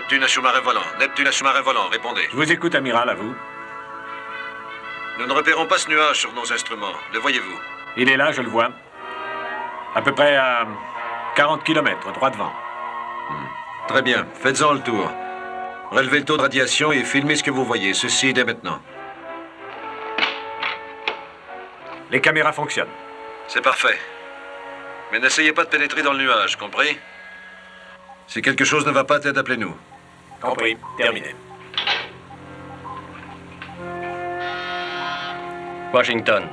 Neptune, un sous-marin volant. Neptune, un sous-marin volant. Répondez. Je vous écoute, amiral, à vous. Nous ne repérons pas ce nuage sur nos instruments. Le voyez-vous? Il est là, je le vois. À peu près à 40 km, droit devant. Très bien. Faites-en le tour. Relevez le taux de radiation et filmez ce que vous voyez. Ceci dès maintenant. Les caméras fonctionnent. C'est parfait. Mais n'essayez pas de pénétrer dans le nuage, compris? Si quelque chose ne va pas, Ted, appelez-nous. Compris. Terminé. Washington.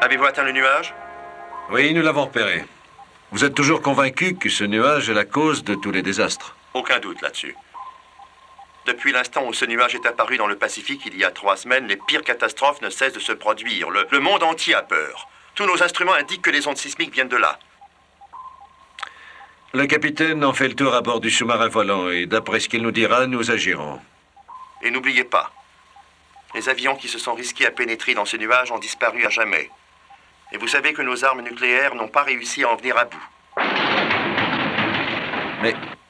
Avez-vous atteint le nuage? Oui, nous l'avons repéré. Vous êtes toujours convaincu que ce nuage est la cause de tous les désastres? Aucun doute là-dessus. Depuis l'instant où ce nuage est apparu dans le Pacifique il y a 3 semaines, les pires catastrophes ne cessent de se produire. Le monde entier a peur. Tous nos instruments indiquent que les ondes sismiques viennent de là. Le capitaine en fait le tour à bord du sous-marin volant et d'après ce qu'il nous dira, nous agirons. Et n'oubliez pas, les avions qui se sont risqués à pénétrer dans ce nuage ont disparu à jamais. Et vous savez que nos armes nucléaires n'ont pas réussi à en venir à bout.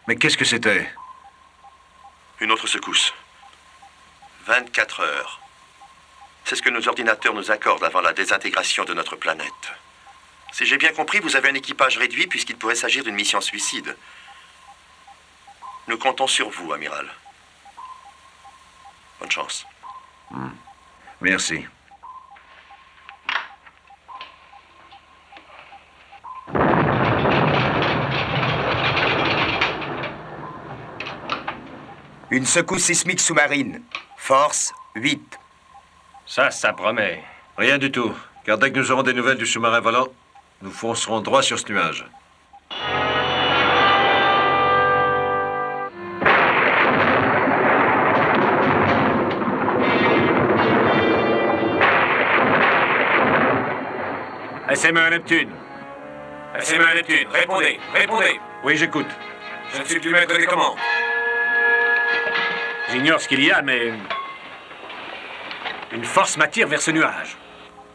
Mais qu'est-ce que c'était? Une autre secousse. 24 heures. C'est ce que nos ordinateurs nous accordent avant la désintégration de notre planète. Si j'ai bien compris, vous avez un équipage réduit puisqu'il pourrait s'agir d'une mission suicide. Nous comptons sur vous, amiral. Bonne chance. Merci. Une secousse sismique sous-marine. Force 8. Ça promet. Rien du tout. Car dès que nous aurons des nouvelles du sous-marin volant, nous foncerons droit sur ce nuage. SM1 Neptune. SM1 Neptune, répondez, répondez. Oui, j'écoute. Je ne suis plus maître des commandes. J'ignore ce qu'il y a, mais... une force m'attire vers ce nuage.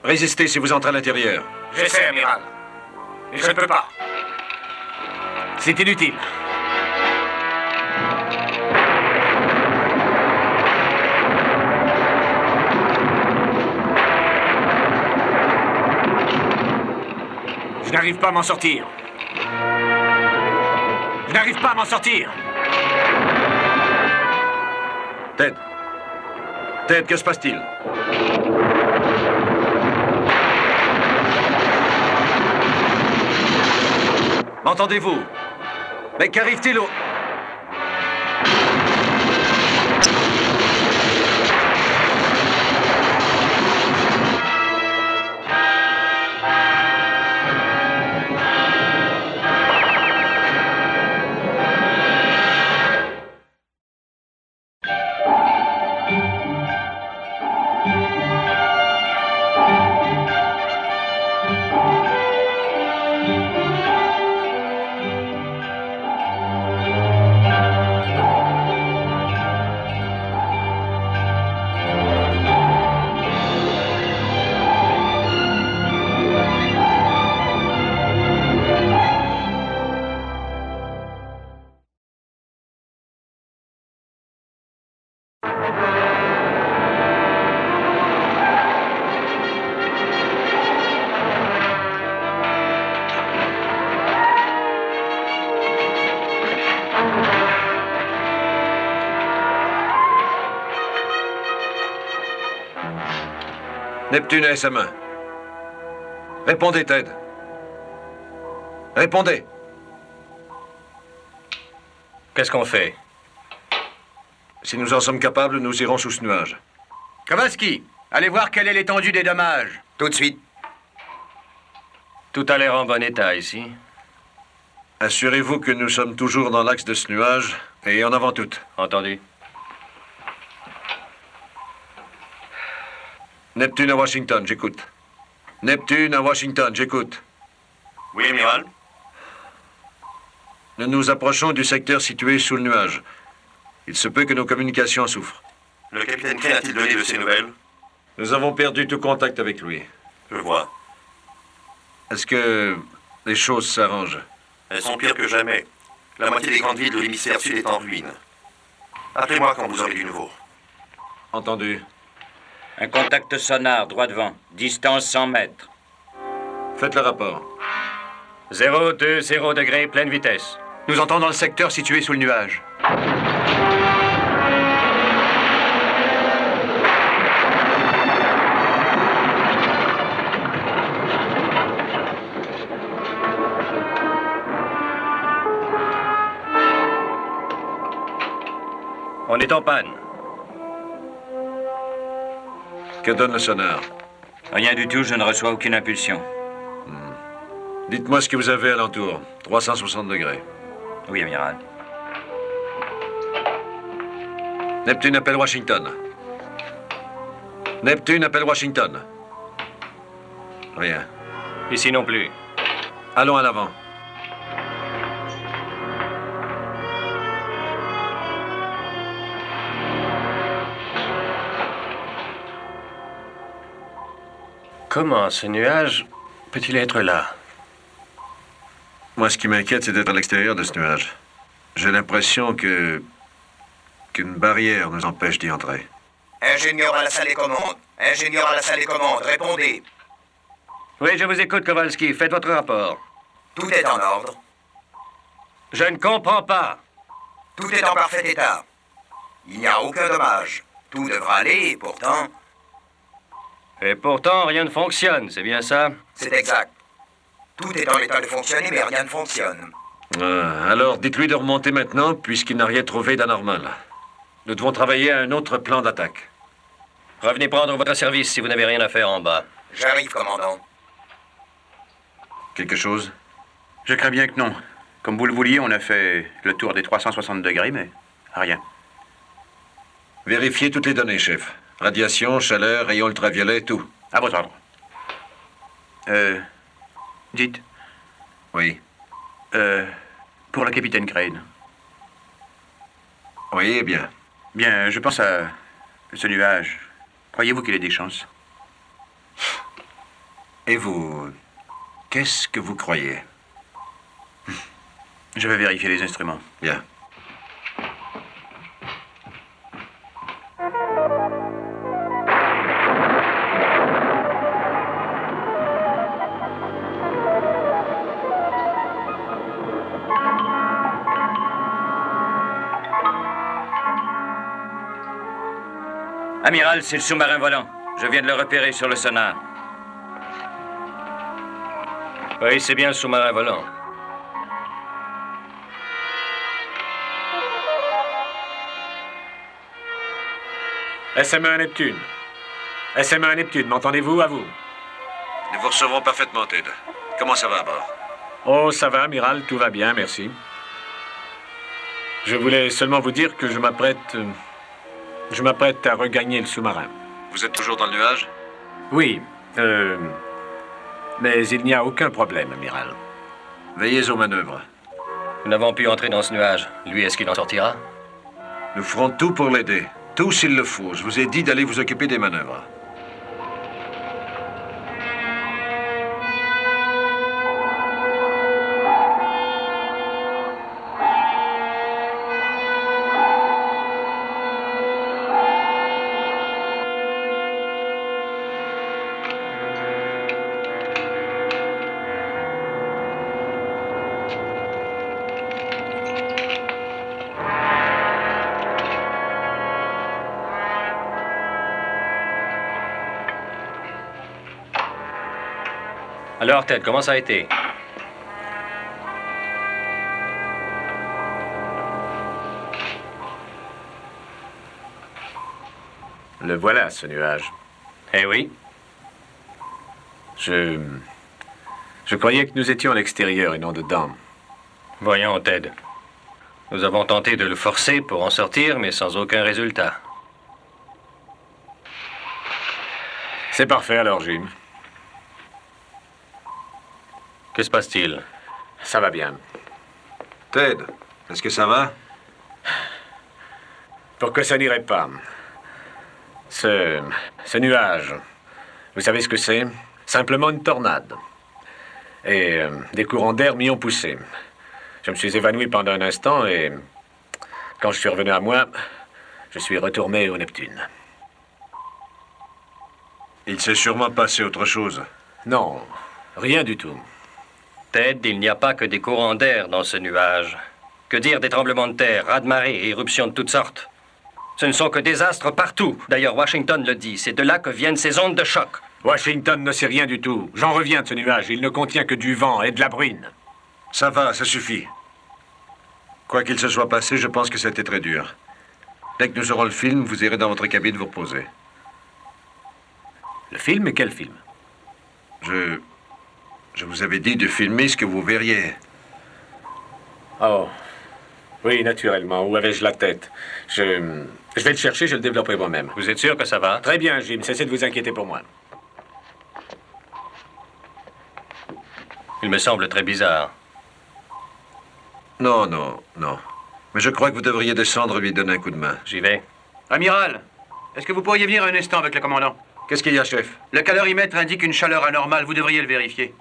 Résistez si vous entrez à l'intérieur. J'essaie, amiral. Mais je ne peux pas. C'est inutile. Je n'arrive pas à m'en sortir. Je n'arrive pas à m'en sortir. Ted. Ted, que se passe-t-il? M'entendez-vous? Mais qu'arrive-t-il au... Neptune à SM1. Répondez, Ted. Répondez. Qu'est-ce qu'on fait? Si nous en sommes capables, nous irons sous ce nuage. Kowalski, allez voir quelle est l'étendue des dommages. Tout de suite. Tout a l'air en bon état ici. Assurez-vous que nous sommes toujours dans l'axe de ce nuage et en avant tout. Entendu. Neptune à Washington, j'écoute. Neptune à Washington, j'écoute. Oui, amiral? Nous nous approchons du secteur situé sous le nuage. Il se peut que nos communications en souffrent. Le capitaine Crane a-t-il donné de ses nouvelles? Nous avons perdu tout contact avec lui. Je vois. Est-ce que Les choses s'arrangent. Elles sont pires que jamais. La moitié des grandes villes de l'hémisphère sud est en ruine. Appelez-moi quand vous aurez du nouveau. Entendu. Un contact sonar, droit devant. Distance 100 mètres. Faites le rapport. 020 degrés, pleine vitesse. Nous entendons le secteur situé sous le nuage. On est en panne. Que donne le sonar? Rien du tout, je ne reçois aucune impulsion. Dites-moi ce que vous avez alentour. 360 degrés. Oui, amiral. Neptune appelle Washington. Neptune appelle Washington. Rien. Ici non plus. Allons à l'avant. Comment ce nuage peut-il être là? Moi, ce qui m'inquiète, c'est d'être à l'extérieur de ce nuage. J'ai l'impression qu'une barrière nous empêche d'y entrer. Ingénieur à la salle des commandes. Ingénieur à la salle des commandes, répondez. Oui, je vous écoute, Kowalski. Faites votre rapport. Tout est en ordre. Je ne comprends pas. Tout est en parfait état. Il n'y a aucun dommage. Tout devra aller, et pourtant... Et pourtant, rien ne fonctionne, c'est bien ça? C'est exact. Tout est en état de fonctionner, mais rien ne fonctionne. Alors, dites-lui de remonter maintenant, puisqu'il n'a rien trouvé d'anormal. Nous devons travailler à un autre plan d'attaque. Revenez prendre votre service si vous n'avez rien à faire en bas. J'arrive, commandant. Quelque chose? Je crains bien que non. Comme vous le vouliez, on a fait le tour des 360 degrés, mais rien. Vérifiez toutes les données, chef. Radiation, chaleur, rayons ultraviolets, tout. À votre ordre. Dites. Oui. Pour le capitaine Crane. Oui, eh bien. Bien, je pense à ce nuage. Croyez-vous qu'il ait des chances? Et vous, qu'est-ce que vous croyez? Je vais vérifier les instruments. Bien. Amiral, c'est le sous-marin volant. Je viens de le repérer sur le sonar. Oui, c'est bien le sous-marin volant. SM1 Neptune. SM1 Neptune, m'entendez-vous, à vous? Nous vous recevrons parfaitement, Ted. Comment ça va à bord? Oh, ça va, amiral, tout va bien, merci. Je voulais seulement vous dire que je m'apprête à regagner le sous-marin. Vous êtes toujours dans le nuage? Oui, mais il n'y a aucun problème, amiral. Veillez aux manœuvres. Nous n'avons pu entrer dans ce nuage. Lui, est-ce qu'il en sortira? Nous ferons tout pour l'aider. Tout s'il le faut. Je vous ai dit d'aller vous occuper des manœuvres. Alors, Ted, comment ça a été? Le voilà, ce nuage. Eh oui. Je croyais que nous étions à l'extérieur et non dedans. Voyons, Ted. Nous avons tenté de le forcer pour en sortir, mais sans aucun résultat. C'est parfait alors, Jim. Que se passe-t-il? Ça va bien. Ted, est-ce que ça va? Pour que ça n'irait pas. Ce nuage, vous savez ce que c'est? Simplement une tornade. Et des courants d'air m'y ont poussé. Je me suis évanoui pendant un instant et quand je suis revenu à moi, je suis retourné au Neptune. Il s'est sûrement passé autre chose. Non, rien du tout. Ted, il n'y a pas que des courants d'air dans ce nuage. Que dire des tremblements de terre, raz-de-marée et éruptions de toutes sortes? Ce ne sont que des astres partout. D'ailleurs, Washington le dit, c'est de là que viennent ces ondes de choc. Washington ne sait rien du tout. J'en reviens de ce nuage. Il ne contient que du vent et de la bruine. Ça va, ça suffit. Quoi qu'il se soit passé, je pense que c'était très dur. Dès que nous aurons le film, vous irez dans votre cabine vous reposer. Le film et quel film? Je vous avais dit de filmer ce que vous verriez. Oh. Oui, naturellement. Où avais-je la tête? Je vais le chercher, je le développerai moi-même. Vous êtes sûr que ça va? Très bien, Jim. Cessez de vous inquiéter pour moi. Il me semble très bizarre. Non, non, non. Mais je crois que vous devriez descendre et lui donner un coup de main. J'y vais. Amiral, est-ce que vous pourriez venir un instant avec le commandant? Qu'est-ce qu'il y a, chef? Le calorimètre indique une chaleur anormale. Vous devriez le vérifier.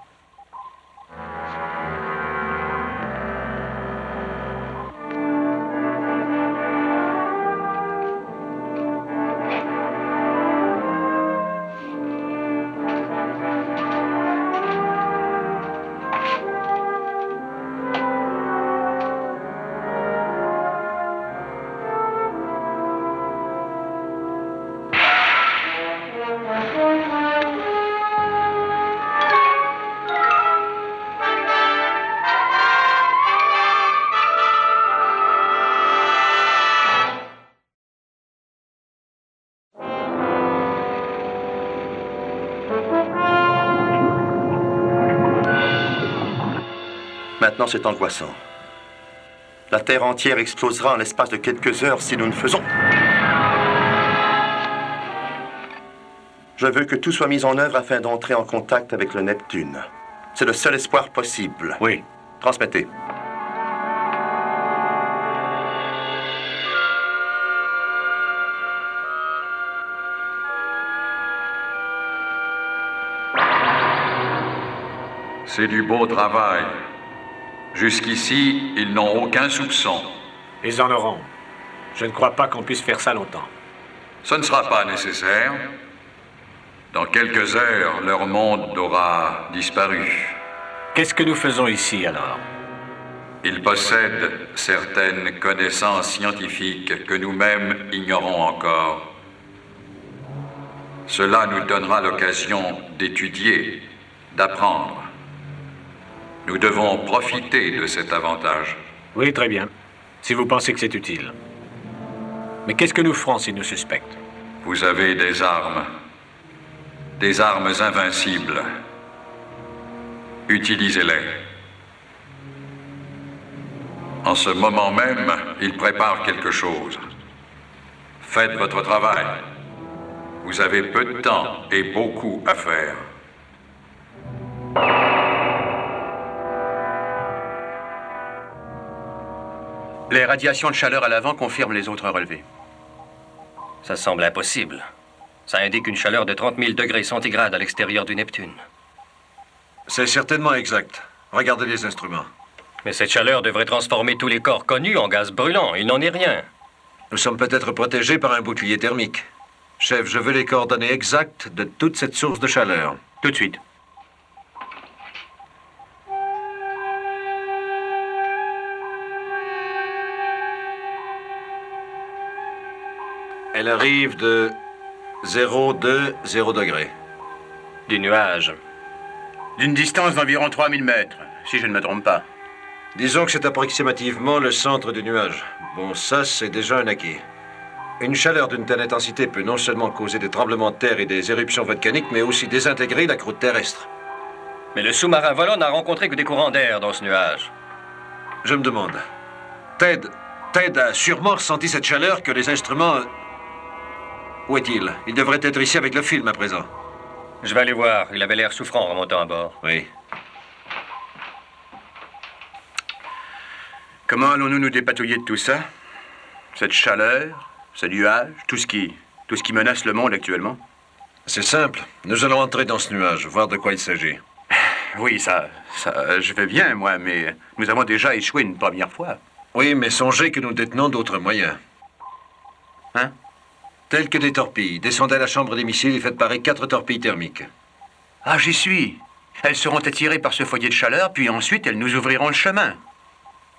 Maintenant, c'est angoissant. La Terre entière explosera en l'espace de quelques heures si nous ne faisons... Je veux que tout soit mis en œuvre afin d'entrer en contact avec le Neptune. C'est le seul espoir possible. Oui. Transmettez. C'est du beau travail. Jusqu'ici, ils n'ont aucun soupçon. Ils en auront. Je ne crois pas qu'on puisse faire ça longtemps. Ce ne sera pas nécessaire. Dans quelques heures, leur monde aura disparu. Qu'est-ce que nous faisons ici, alors? Ils possèdent certaines connaissances scientifiques que nous-mêmes ignorons encore. Cela nous donnera l'occasion d'étudier, d'apprendre. Nous devons profiter de cet avantage. Oui, très bien. Si vous pensez que c'est utile. Mais qu'est-ce que nous ferons s'ils nous suspectent? Vous avez des armes. Des armes invincibles. Utilisez-les. En ce moment même, ils préparent quelque chose. Faites votre travail. Vous avez peu de temps et beaucoup à faire. Les radiations de chaleur à l'avant confirment les autres relevés. Ça semble impossible. Ça indique une chaleur de 30 000 degrés centigrades à l'extérieur du Neptune. C'est certainement exact. Regardez les instruments. Mais cette chaleur devrait transformer tous les corps connus en gaz brûlant. Il n'en est rien. Nous sommes peut-être protégés par un bouclier thermique. Chef, je veux les coordonnées exactes de toute cette source de chaleur. Tout de suite. Elle arrive de 0,2, 0 degré. Du nuage. D'une distance d'environ 3000 mètres, si je ne me trompe pas. Disons que c'est approximativement le centre du nuage. Bon, ça, c'est déjà un acquis. Une chaleur d'une telle intensité peut non seulement causer des tremblements de terre et des éruptions volcaniques, mais aussi désintégrer la croûte terrestre. Mais le sous-marin volant n'a rencontré que des courants d'air dans ce nuage. Je me demande. Ted a sûrement ressenti cette chaleur que les instruments... Où est-il? Il devrait être ici avec le film à présent. Je vais aller voir. Il avait l'air souffrant en remontant à bord. Oui. Comment allons-nous nous dépatouiller de tout ça? Cette chaleur, ce nuage, tout ce qui menace le monde actuellement? C'est simple. Nous allons entrer dans ce nuage, voir de quoi il s'agit. Oui, je vais bien, moi, mais nous avons déjà échoué une première fois. Oui, mais songez que nous détenons d'autres moyens. Hein? Tels que des torpilles. Descendez à la chambre des missiles et faites parer 4 torpilles thermiques. Ah, j'y suis. Elles seront attirées par ce foyer de chaleur, puis ensuite elles nous ouvriront le chemin.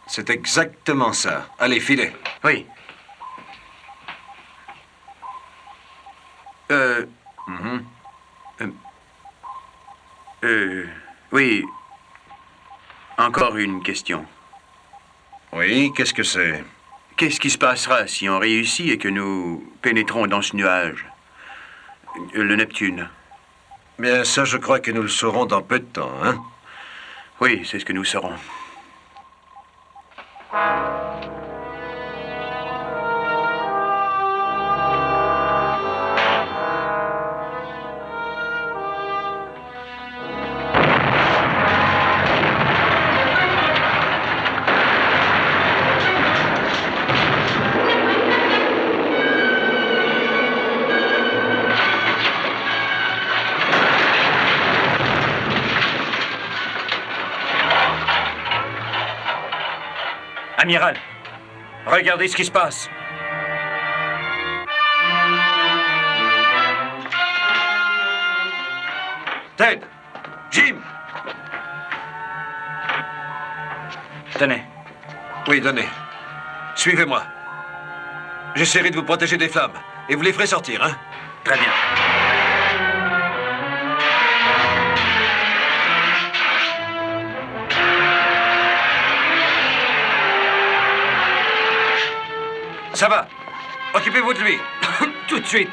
C'est exactement ça. Allez, filez. Oui. Oui. Encore une question. Oui, qu'est-ce que c'est? Qu'est-ce qui se passera si on réussit et que nous pénétrons dans ce nuage? Le Neptune. Bien, ça, je crois que nous le saurons dans peu de temps, hein? Oui, c'est ce que nous saurons. Amiral, regardez ce qui se passe. Ted! Jim! Tenez. Oui, donnez. Suivez-moi. J'essaierai de vous protéger des flammes. Et vous les ferez sortir, hein? Très bien. Ça va. Occupez-vous de lui. Tout de suite.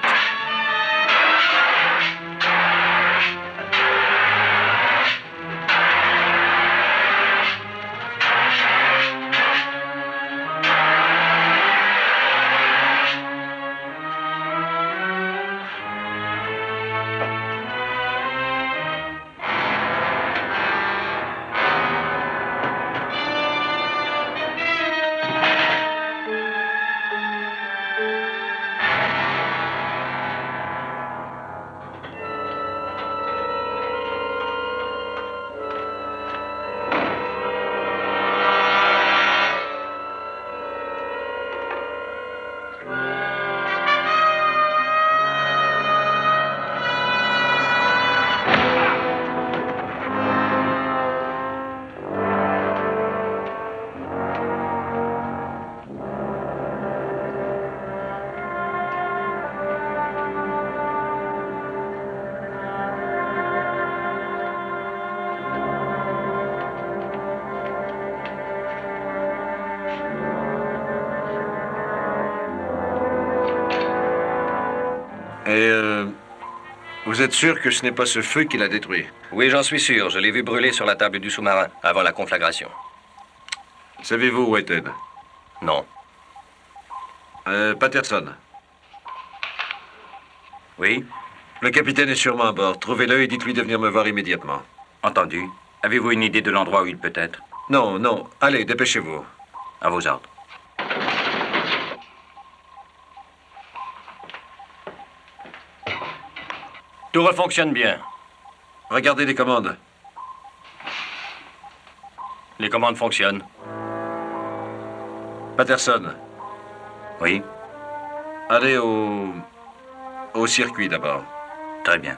Et, vous êtes sûr que ce n'est pas ce feu qui l'a détruit? Oui, j'en suis sûr. Je l'ai vu brûler sur la table du sous-marin avant la conflagration. Savez-vous où est Ted? Non. Patterson. Oui, Le capitaine est sûrement à bord. Trouvez-le et dites-lui de venir me voir immédiatement. entendu. Avez-vous une idée de l'endroit où il peut être? Non, non. Allez, dépêchez-vous. À vos ordres. Tout refonctionne bien. Regardez les commandes. Les commandes fonctionnent. Patterson, Oui, allez au circuit d'abord. très bien.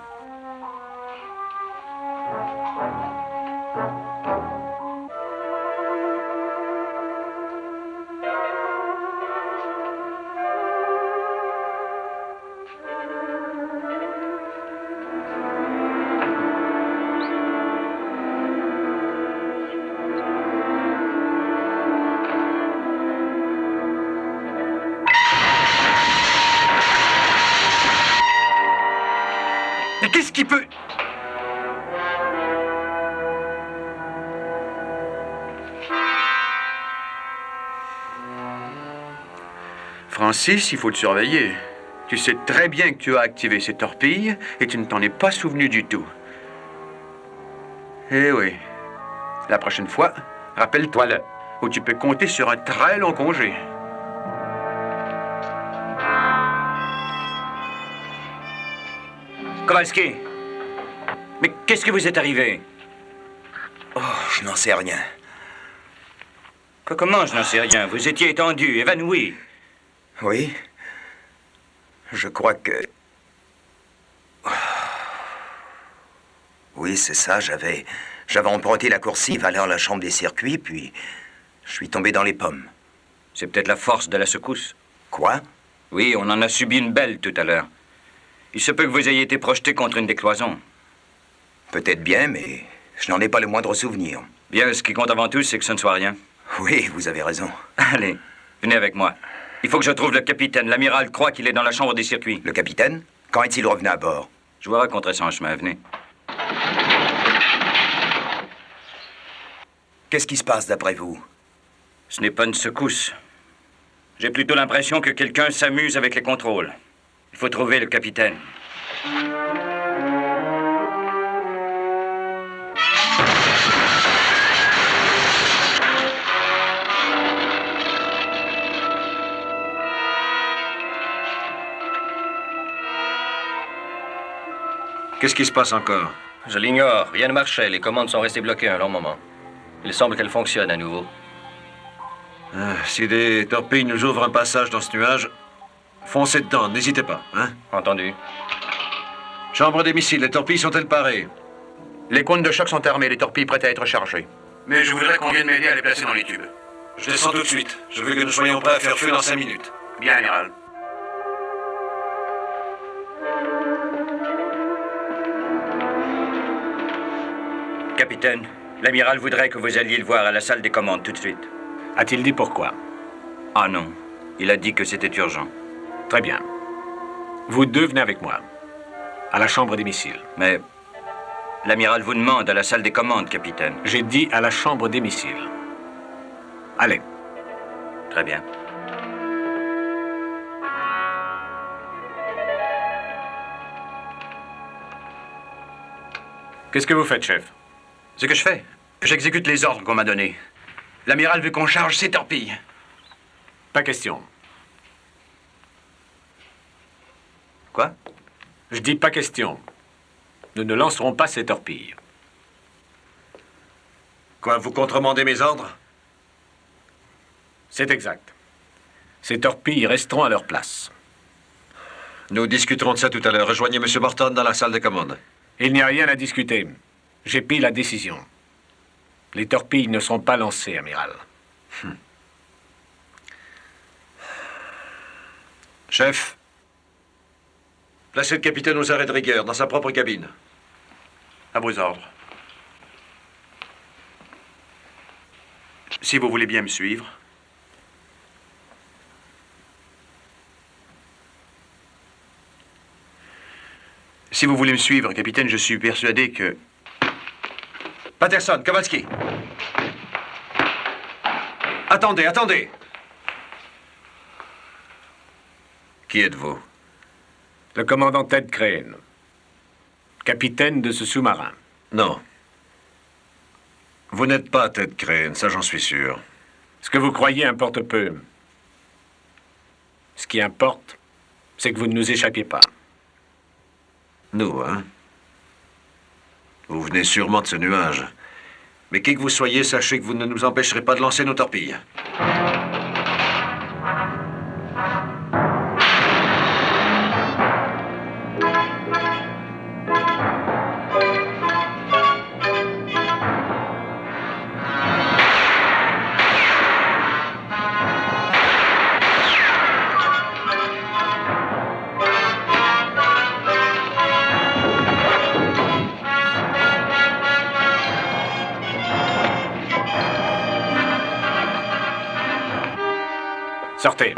Mais qu'est-ce qui peut... Francis, il faut te surveiller. Tu sais très bien que tu as activé ces torpilles et tu ne t'en es pas souvenu du tout. Eh oui. La prochaine fois, rappelle-toi-le, où tu peux compter sur un très long congé. Kowalski, mais qu'est-ce qui vous est arrivé? Je n'en sais rien. Comment je n'en sais rien? Vous étiez étendu, évanoui. Oui. Je crois que... Oui, c'est ça, j'avais emprunté la coursive allant à la chambre des circuits, puis je suis tombé dans les pommes. C'est peut-être la force de la secousse. Quoi? Oui, on en a subi une belle tout à l'heure. Il se peut que vous ayez été projeté contre une des cloisons. Peut-être bien, mais je n'en ai pas le moindre souvenir. Bien, ce qui compte avant tout, c'est que ce ne soit rien. Oui, vous avez raison. Allez, venez avec moi. Il faut que je trouve le capitaine. L'amiral croit qu'il est dans la chambre des circuits. Le capitaine? Quand est-il revenu à bord? Je vous raconterai ça en chemin, venez. Qu'est-ce qui se passe d'après vous? Ce n'est pas une secousse. J'ai plutôt l'impression que quelqu'un s'amuse avec les contrôles. Il faut trouver le capitaine. Qu'est-ce qui se passe encore? Je l'ignore. Rien ne marchait. Les commandes sont restées bloquées un long moment. Il semble qu'elles fonctionnent à nouveau. Si des torpilles nous ouvrent un passage dans ce nuage, foncez dedans, n'hésitez pas, hein? Entendu. Chambre des missiles, les torpilles sont-elles parées? Les cônes de choc sont armés, les torpilles prêtes à être chargées. Mais je voudrais qu'on vienne m'aider à les placer dans les tubes. Je descends tout de suite. Je veux que nous soyons prêts à faire feu dans 5 minutes. Bien, amiral. Capitaine, l'amiral voudrait que vous alliez le voir à la salle des commandes tout de suite. A-t-il dit pourquoi? Ah non, il a dit que c'était urgent. Très bien. Vous deux venez avec moi. À la chambre des missiles. Mais l'amiral vous demande à la salle des commandes, capitaine. J'ai dit à la chambre des missiles. Allez. Très bien. Qu'est-ce que vous faites, chef? Ce que je fais, j'exécute les ordres qu'on m'a donnés. L'amiral veut qu'on charge ces torpilles. Pas question. Quoi? Je dis pas question. Nous ne lancerons pas ces torpilles. Quoi, vous contremandez mes ordres? C'est exact. Ces torpilles resteront à leur place. Nous discuterons de ça tout à l'heure. Rejoignez M. Morton dans la salle de commande. Il n'y a rien à discuter. J'ai pris la décision. Les torpilles ne seront pas lancées, amiral. Chef, placez le capitaine aux arrêts de rigueur, dans sa propre cabine. À vos ordres. Si vous voulez bien me suivre. Si vous voulez me suivre, capitaine, je suis persuadé que... Patterson, Kowalski. Attendez, attendez. Qui êtes-vous? Le commandant Ted Crane, capitaine de ce sous-marin. Non. Vous n'êtes pas Ted Crane, ça j'en suis sûr. Ce que vous croyez importe peu. Ce qui importe, c'est que vous ne nous échappiez pas. Nous, hein? Vous venez sûrement de ce nuage. Mais qui que vous soyez, sachez que vous ne nous empêcherez pas de lancer nos torpilles. Sortez.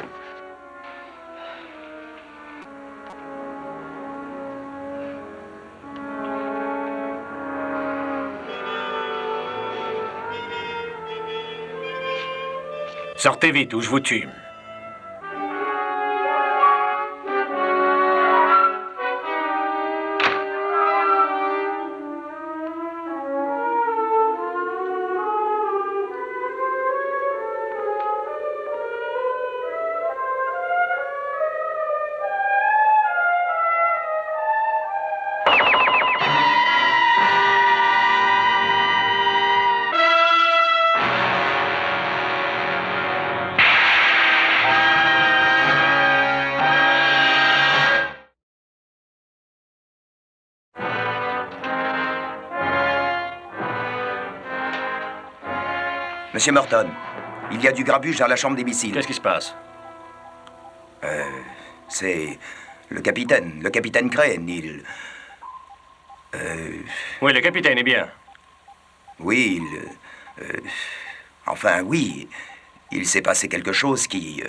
Sortez vite ou je vous tue. Monsieur Morton, il y a du grabuge dans la chambre des missiles. Qu'est-ce qui se passe? C'est le capitaine Crane, il... Oui, le capitaine est bien. Oui, enfin, oui, il s'est passé quelque chose qui...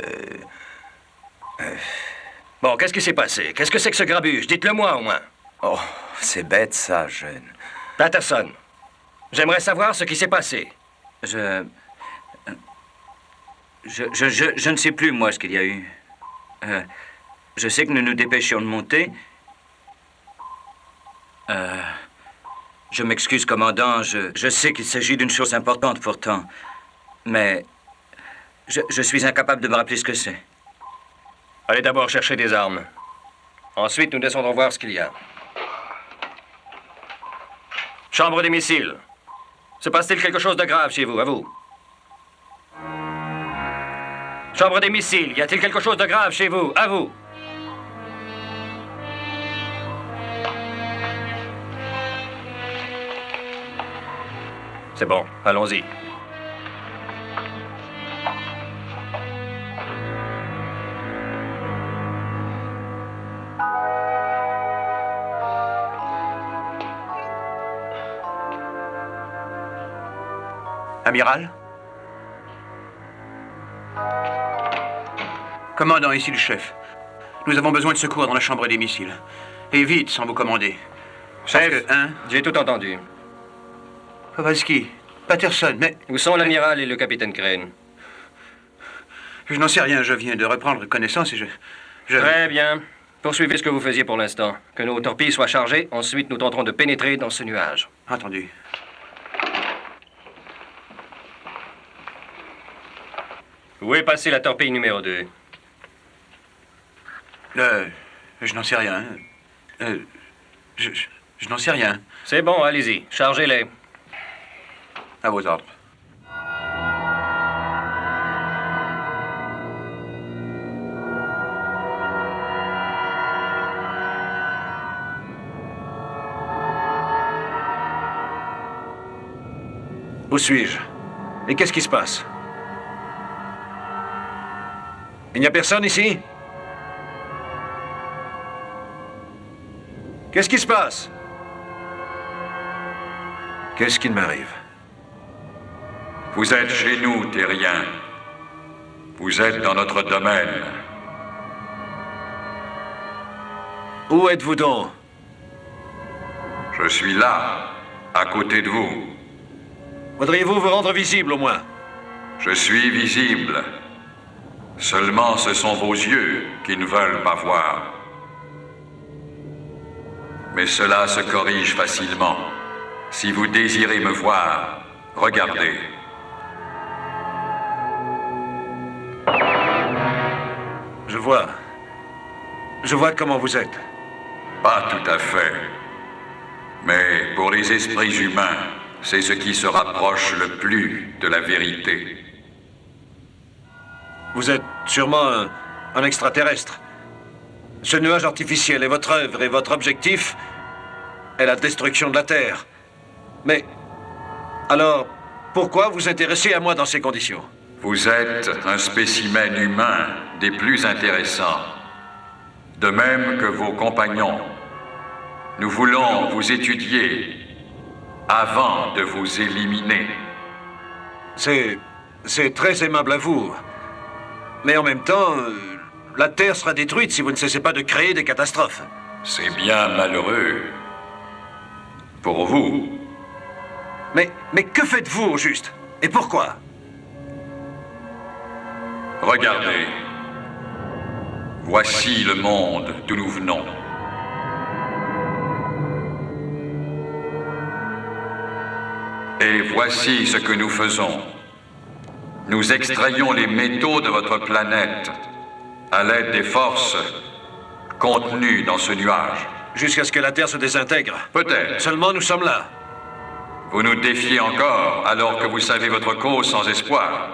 Bon, qu'est-ce qui s'est passé? Qu'est-ce que c'est que ce grabuge? Dites-le-moi, au moins. Oh, c'est bête, ça, jeune. Patterson, j'aimerais savoir ce qui s'est passé. Je ne sais plus, moi, ce qu'il y a eu. Je sais que nous nous dépêchions de monter. Je m'excuse, commandant. Je sais qu'il s'agit d'une chose importante, pourtant. Mais je suis incapable de me rappeler ce que c'est. Allez d'abord chercher des armes. Ensuite, nous descendrons voir ce qu'il y a. Chambre des missiles. Se passe-t-il quelque chose de grave chez vous, à vous? Chambre des missiles, y a-t-il quelque chose de grave chez vous, à vous? C'est bon, allons-y. Amiral? Commandant, ici le chef. Nous avons besoin de secours dans la chambre des missiles. Et vite, sans vous commander. Chef, Hein? j'ai tout entendu. Kowalski, Patterson, mais... Où sont l'amiral et le capitaine Crane? Je n'en sais rien, je viens de reprendre connaissance et je... Très bien. Poursuivez ce que vous faisiez pour l'instant. Que nos torpilles soient chargées, ensuite nous tenterons de pénétrer dans ce nuage. Entendu. Où est passée la torpille numéro 2? Je n'en sais rien. Je n'en sais rien. C'est bon, allez-y. Chargez-les. À vos ordres. Où suis-je? Et qu'est-ce qui se passe? Il n'y a personne ici? Qu'est-ce qui se passe? Qu'est-ce qui m'arrive? Vous êtes chez nous, terriens. Vous êtes dans notre domaine. Où êtes-vous donc? Je suis là, à côté de vous. Voudriez-vous vous rendre visible au moins? Je suis visible. Seulement ce sont vos yeux qui ne veulent pas voir. Mais cela se corrige facilement. Si vous désirez me voir, regardez. Je vois. Je vois comment vous êtes. Pas tout à fait. Mais pour les esprits humains, c'est ce qui se rapproche le plus de la vérité. Vous êtes sûrement un extraterrestre. Ce nuage artificiel est votre œuvre et votre objectif est la destruction de la Terre. Mais, alors, pourquoi vous intéressez à moi dans ces conditions? Vous êtes un spécimen humain des plus intéressants. De même que vos compagnons. Nous voulons vous étudier avant de vous éliminer. C'est très aimable à vous. Mais en même temps, la Terre sera détruite si vous ne cessez pas de créer des catastrophes. C'est bien malheureux. Pour vous. Mais que faites-vous au juste? Et pourquoi? Regardez. Voici le monde d'où nous venons. Et voici ce que nous faisons. Nous extrayons les métaux de votre planète à l'aide des forces contenues dans ce nuage. Jusqu'à ce que la Terre se désintègre. Peut-être. Seulement nous sommes là. Vous nous défiez encore alors que vous savez votre cause sans espoir.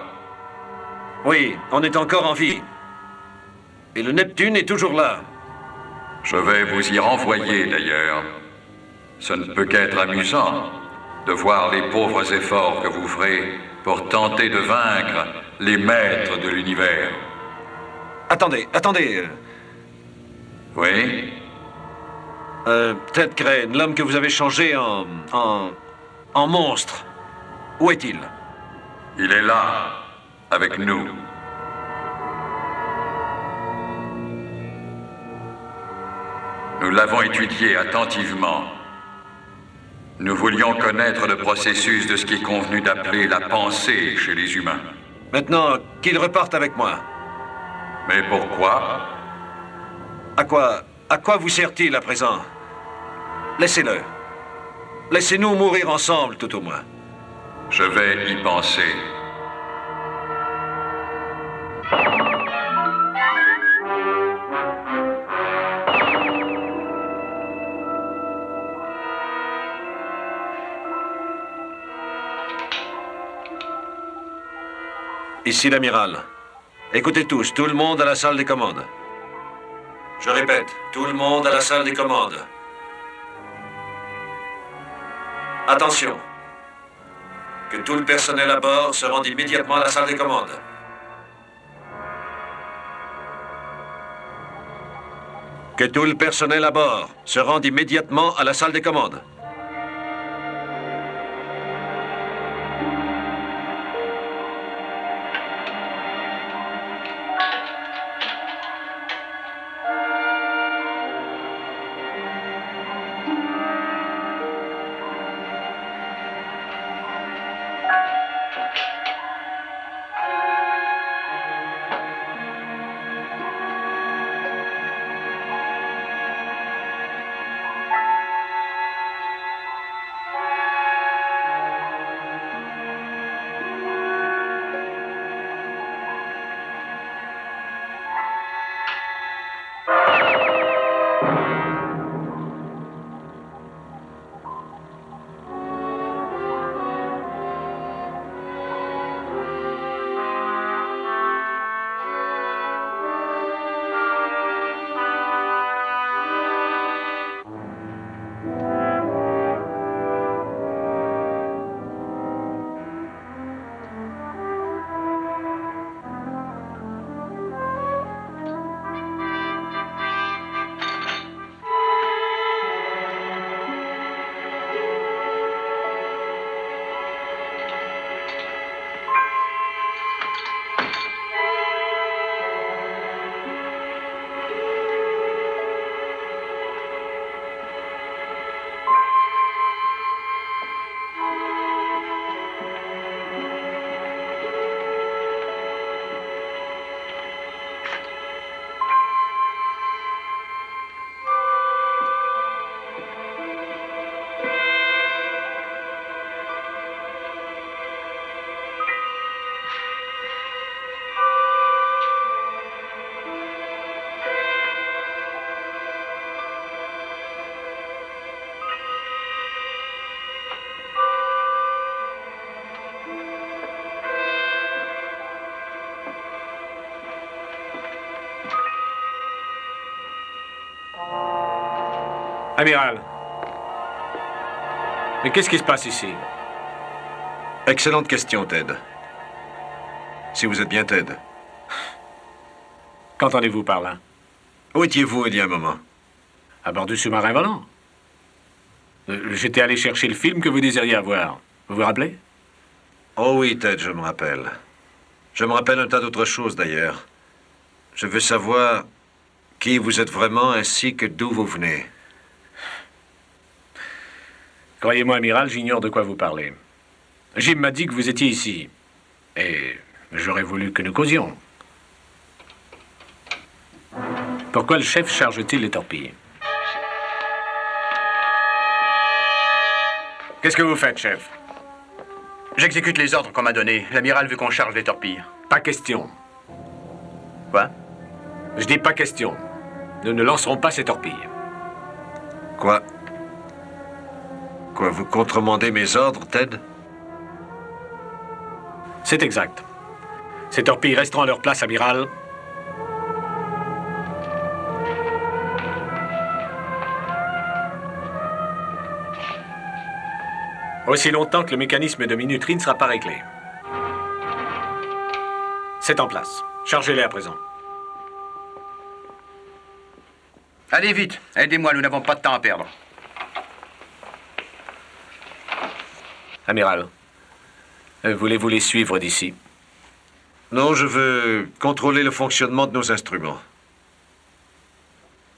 Oui, on est encore en vie. Et le Neptune est toujours là. Je vais vous y renvoyer d'ailleurs. Ce ne peut qu'être amusant de voir les pauvres efforts que vous ferez pour tenter de vaincre les maîtres de l'univers. Attendez. Oui? Ted Crane, l'homme que vous avez changé en monstre. Où est-il? Il est là, avec nous. Nous l'avons étudié attentivement. Nous voulions connaître le processus de ce qui est convenu d'appeler la pensée chez les humains. Maintenant, qu'il reparte avec moi. Mais pourquoi? À quoi vous sert-il à présent? Laissez-le. Laissez-nous mourir ensemble, tout au moins. Je vais y penser. Ici l'amiral. Écoutez tous, tout le monde à la salle des commandes. Je répète, tout le monde à la salle des commandes. Attention. Que tout le personnel à bord se rende immédiatement à la salle des commandes. Que tout le personnel à bord se rende immédiatement à la salle des commandes. Amiral. Mais qu'est-ce qui se passe ici? Excellente question, Ted. Si vous êtes bien Ted. Qu'entendez-vous par là? Où étiez-vous il y a un moment? À bord du sous-marin volant. J'étais allé chercher le film que vous désiriez avoir. Vous vous rappelez? Oh oui, Ted, je me rappelle. Je me rappelle un tas d'autres choses, d'ailleurs. Je veux savoir qui vous êtes vraiment ainsi que d'où vous venez. Croyez-moi, amiral, j'ignore de quoi vous parlez. Jim m'a dit que vous étiez ici. Et j'aurais voulu que nous causions. Pourquoi le chef charge-t-il les torpilles? Qu'est-ce que vous faites, chef? J'exécute les ordres qu'on m'a donnés. L'amiral veut qu'on charge les torpilles. Pas question. Quoi? Je dis pas question. Nous ne lancerons pas ces torpilles. Quoi? Quoi, vous contremandez mes ordres, Ted? C'est exact. Ces torpilles resteront à leur place, amiral. Aussi longtemps que le mécanisme de minuterie ne sera pas réglé. C'est en place. Chargez-les à présent. Allez vite, aidez-moi, nous n'avons pas de temps à perdre. Amiral, voulez-vous les suivre d'ici? Non, je veux contrôler le fonctionnement de nos instruments.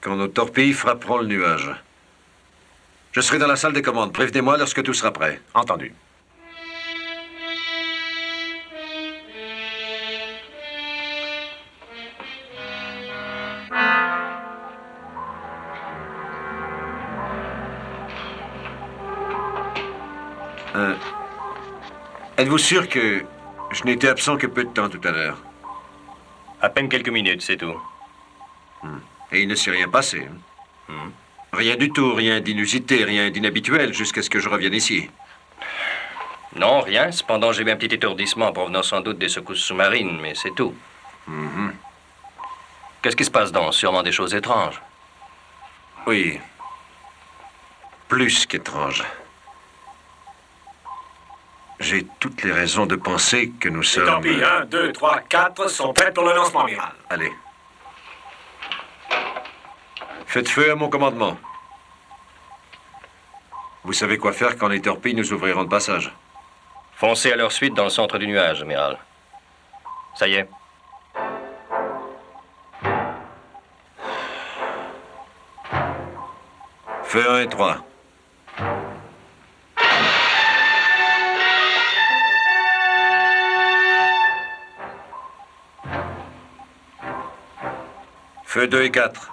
Quand nos torpilles frapperont le nuage. Je serai dans la salle des commandes. Prévenez-moi lorsque tout sera prêt. Entendu. Êtes-vous sûr que je n'étais absent que peu de temps tout à l'heure? À peine quelques minutes, c'est tout. Et il ne s'est rien passé. Rien du tout, rien d'inusité, rien d'inhabituel jusqu'à ce que je revienne ici. Non, rien. Cependant, j'ai eu un petit étourdissement provenant sans doute des secousses sous-marines, mais c'est tout. Qu'est-ce qui se passe donc? Sûrement des choses étranges. Oui. Plus qu'étrange. J'ai toutes les raisons de penser que nous Les sommes... torpilles 1, 2, 3, 4 sont prêtes pour le lancement, amiral. Allez. Faites feu à mon commandement. Vous savez quoi faire quand les torpilles nous ouvriront le passage. Foncez à leur suite dans le centre du nuage, amiral. Ça y est. Feu 1 et 3. Feu 2 et 4.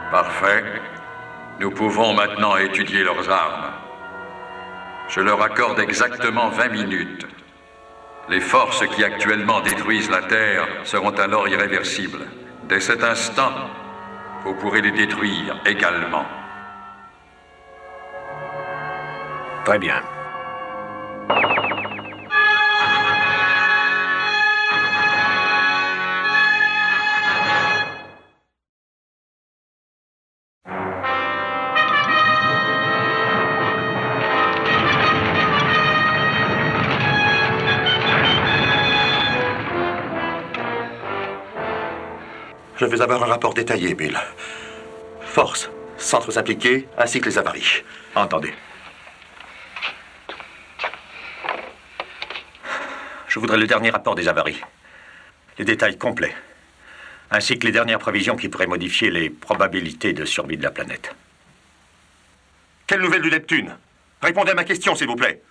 Parfait. Nous pouvons maintenant étudier leurs armes. Je leur accorde exactement 20 minutes. Les forces qui actuellement détruisent la Terre seront alors irréversibles. Dès cet instant, vous pourrez les détruire également. Très bien. Je veux avoir un rapport détaillé, Bill. Force, centres impliqués, ainsi que les avaries. Entendu. Je voudrais le dernier rapport des avaries. Les détails complets. Ainsi que les dernières prévisions qui pourraient modifier les probabilités de survie de la planète. Quelle nouvelle du Neptune? Répondez à ma question, s'il vous plaît.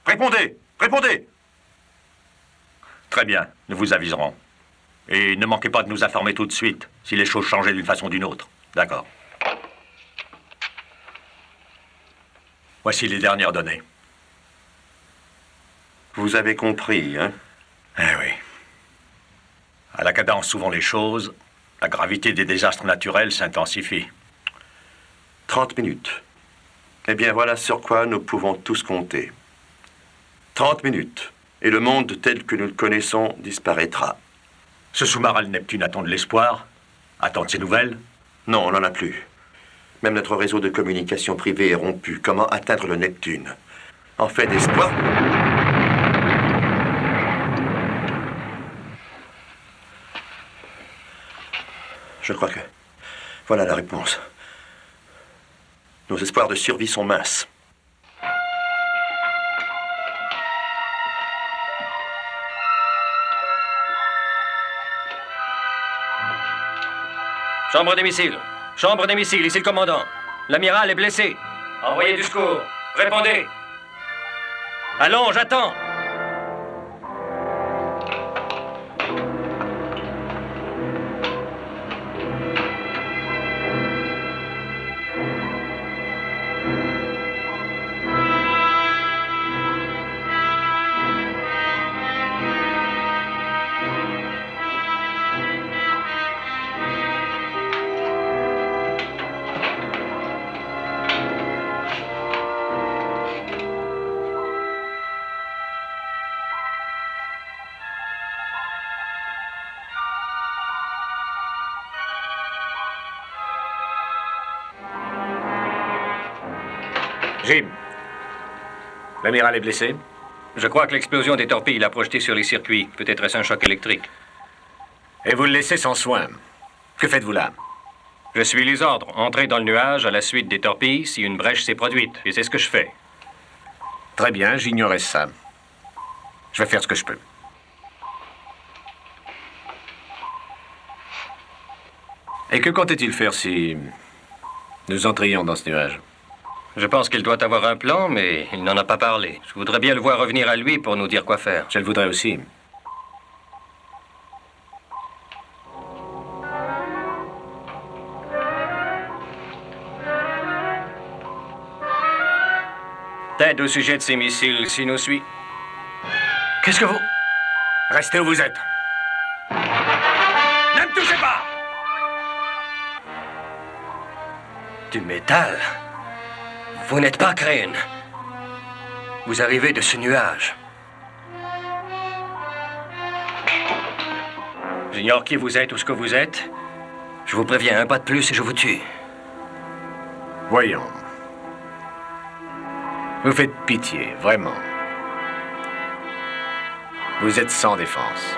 Répondez! Répondez! Très bien, nous vous aviserons. Et ne manquez pas de nous informer tout de suite si les choses changeaient d'une façon ou d'une autre. D'accord. Voici les dernières données. Vous avez compris, hein? Eh oui. À la cadence où vont les choses, la gravité des désastres naturels s'intensifie. 30 minutes. Eh bien, voilà sur quoi nous pouvons tous compter. 30 minutes, et le monde tel que nous le connaissons disparaîtra. Ce sous-marin le Neptune attend de l'espoir? Attend de ses nouvelles? Non, on n'en a plus. Même notre réseau de communication privée est rompu. Comment atteindre le Neptune? En fait d'espoir... Je crois que... Voilà la réponse. Nos espoirs de survie sont minces. Chambre des missiles. Chambre des missiles, ici le commandant. L'amiral est blessé. Envoyez du secours. Répondez. Allons, j'attends. Jim, l'amiral est blessé? Je crois que l'explosion des torpilles l'a projeté sur les circuits. Peut-être est-ce un choc électrique. Et vous le laissez sans soin. Que faites-vous là? Je suis les ordres. Entrez dans le nuage à la suite des torpilles si une brèche s'est produite. Et c'est ce que je fais. Très bien, j'ignorais ça. Je vais faire ce que je peux. Et que comptait-il faire si nous entrions dans ce nuage? Je pense qu'il doit avoir un plan, mais il n'en a pas parlé. Je voudrais bien le voir revenir à lui pour nous dire quoi faire. Je le voudrais aussi. Ted, au sujet de ces missiles, s'il nous suit. Qu'est-ce que vous... Restez où vous êtes. Ne me touchez pas! Du métal. Vous n'êtes pas Crane. Vous arrivez de ce nuage. J'ignore qui vous êtes ou ce que vous êtes. Je vous préviens, un pas de plus et je vous tue. Voyons. Vous faites pitié, vraiment. Vous êtes sans défense.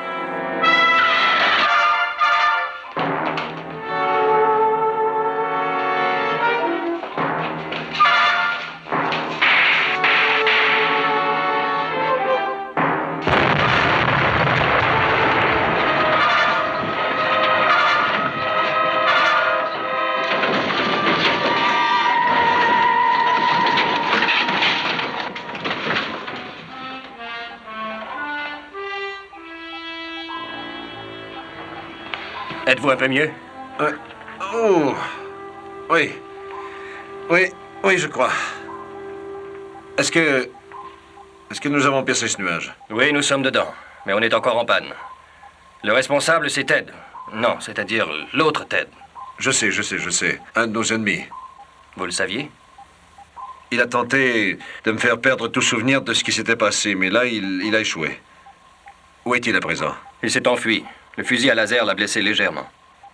Êtes-vous un peu mieux? Oh. Oui. Oui, je crois. Est-ce que nous avons percé ce nuage? Oui, nous sommes dedans, mais on est encore en panne. Le responsable, c'est Ted. Non, c'est-à-dire l'autre Ted. Je sais. Un de nos ennemis. Vous le saviez? Il a tenté de me faire perdre tout souvenir de ce qui s'était passé, mais là, il a échoué. Où est-il à présent? Il s'est enfui. Le fusil à laser l'a blessé légèrement.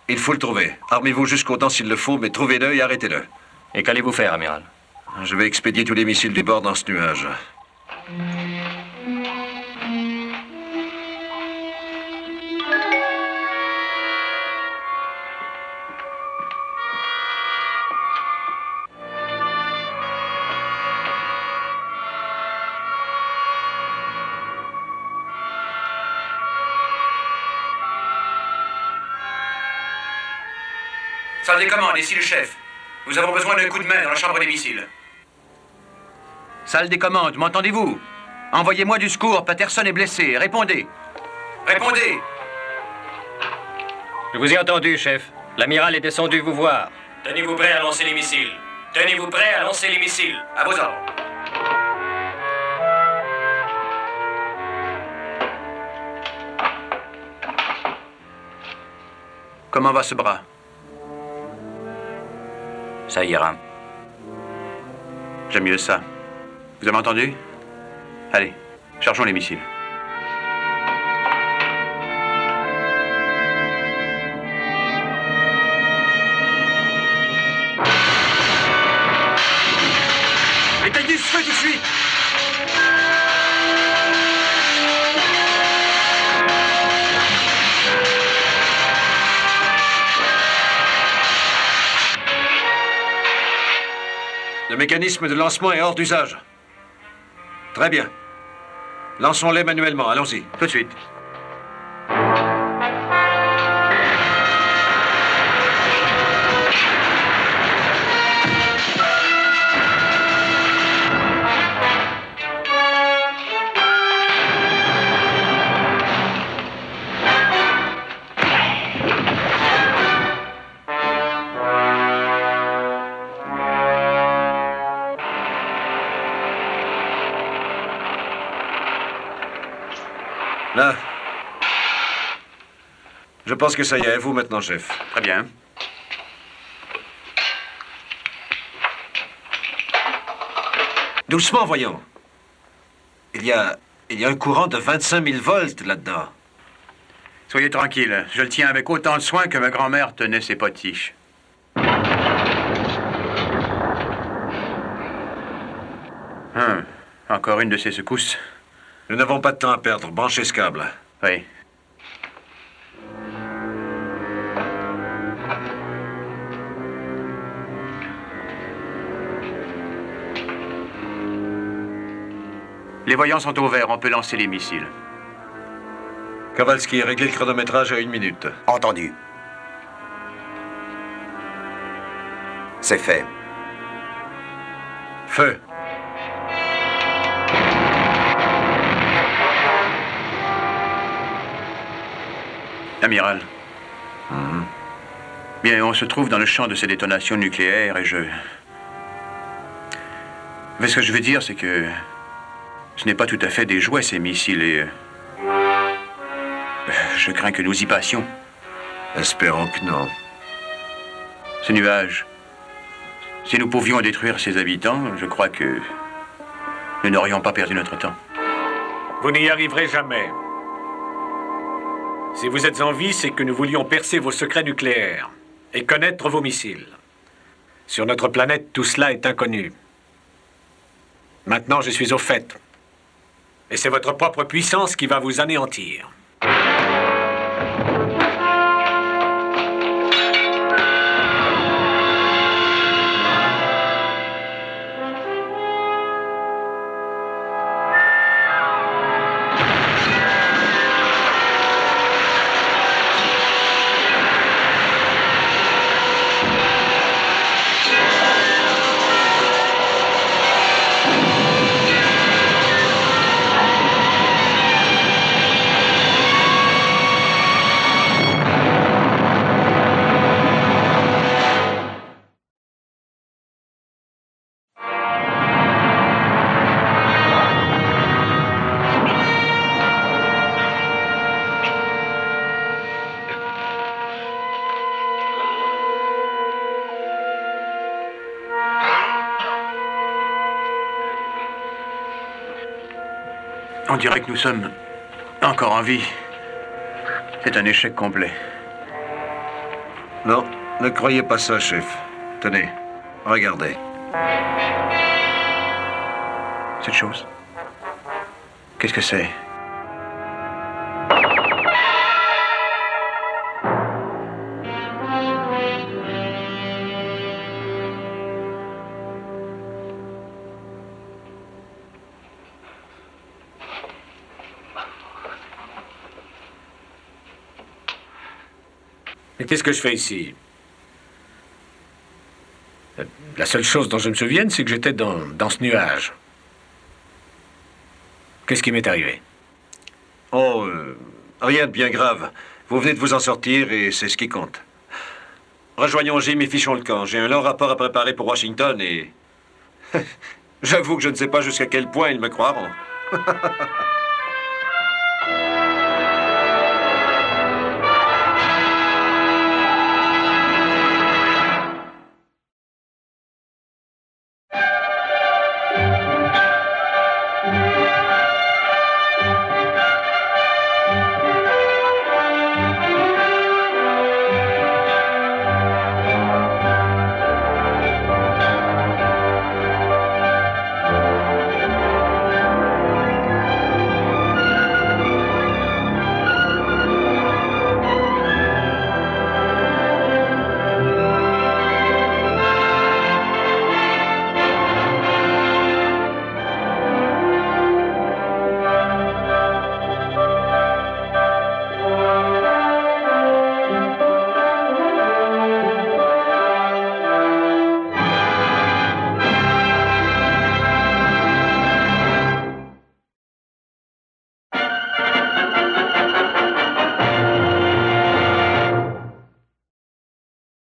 Il faut le trouver. Armez-vous jusqu'aux dents s'il le faut, mais trouvez-le et arrêtez-le. Et qu'allez-vous faire, amiral? Je vais expédier tous les missiles du bord dans ce nuage. Salle des commandes, ici le chef. Nous avons besoin d'un coup de main dans la chambre des missiles. Salle des commandes, m'entendez-vous? Envoyez-moi du secours, Patterson est blessé. Répondez. Répondez! Je vous ai entendu, chef. L'amiral est descendu vous voir. Tenez-vous prêt à lancer les missiles. Tenez-vous prêt à lancer les missiles. À vos ordres. Comment va ce bras? Ça ira. J'aime mieux ça. Vous avez entendu? Allez, chargeons les missiles. Éteignez ce feu tout de suite! Le mécanisme de lancement est hors d'usage. Très bien. Lançons-les manuellement, allons-y. Tout de suite. Je pense que ça y est, vous maintenant, chef. Très bien. Doucement, voyons. Il y a un courant de 25 000 volts là-dedans. Soyez tranquille. Je le tiens avec autant de soin que ma grand-mère tenait ses potiches. Encore une de ces secousses. Nous n'avons pas de temps à perdre. Branchez ce câble. Oui. Les voyants sont au vert. On peut lancer les missiles. Kowalski, réglez le chronométrage à 1 minute. Entendu. C'est fait. Feu. Amiral. Bien, on se trouve dans le champ de ces détonations nucléaires et Mais ce que je veux dire, c'est que ce n'est pas tout à fait des jouets, ces missiles, et je crains que nous y passions. Espérons que non. Ce nuage, si nous pouvions détruire ses habitants, je crois que nous n'aurions pas perdu notre temps. Vous n'y arriverez jamais. Si vous êtes en vie, c'est que nous voulions percer vos secrets nucléaires et connaître vos missiles. Sur notre planète, tout cela est inconnu. Maintenant, je suis au fait. Et c'est votre propre puissance qui va vous anéantir. On dirait que nous sommes encore en vie. C'est un échec complet. Non, ne croyez pas ça, chef. Tenez, regardez. Cette chose. Qu'est-ce que c'est? Mais qu'est-ce que je fais ici? La seule chose dont je me souvienne, c'est que j'étais dans ce nuage. Qu'est-ce qui m'est arrivé? Oh, rien de bien grave. Vous venez de vous en sortir et c'est ce qui compte. Rejoignons Jim et fichons le camp. J'ai un long rapport à préparer pour Washington et... J'avoue que je ne sais pas jusqu'à quel point ils me croiront.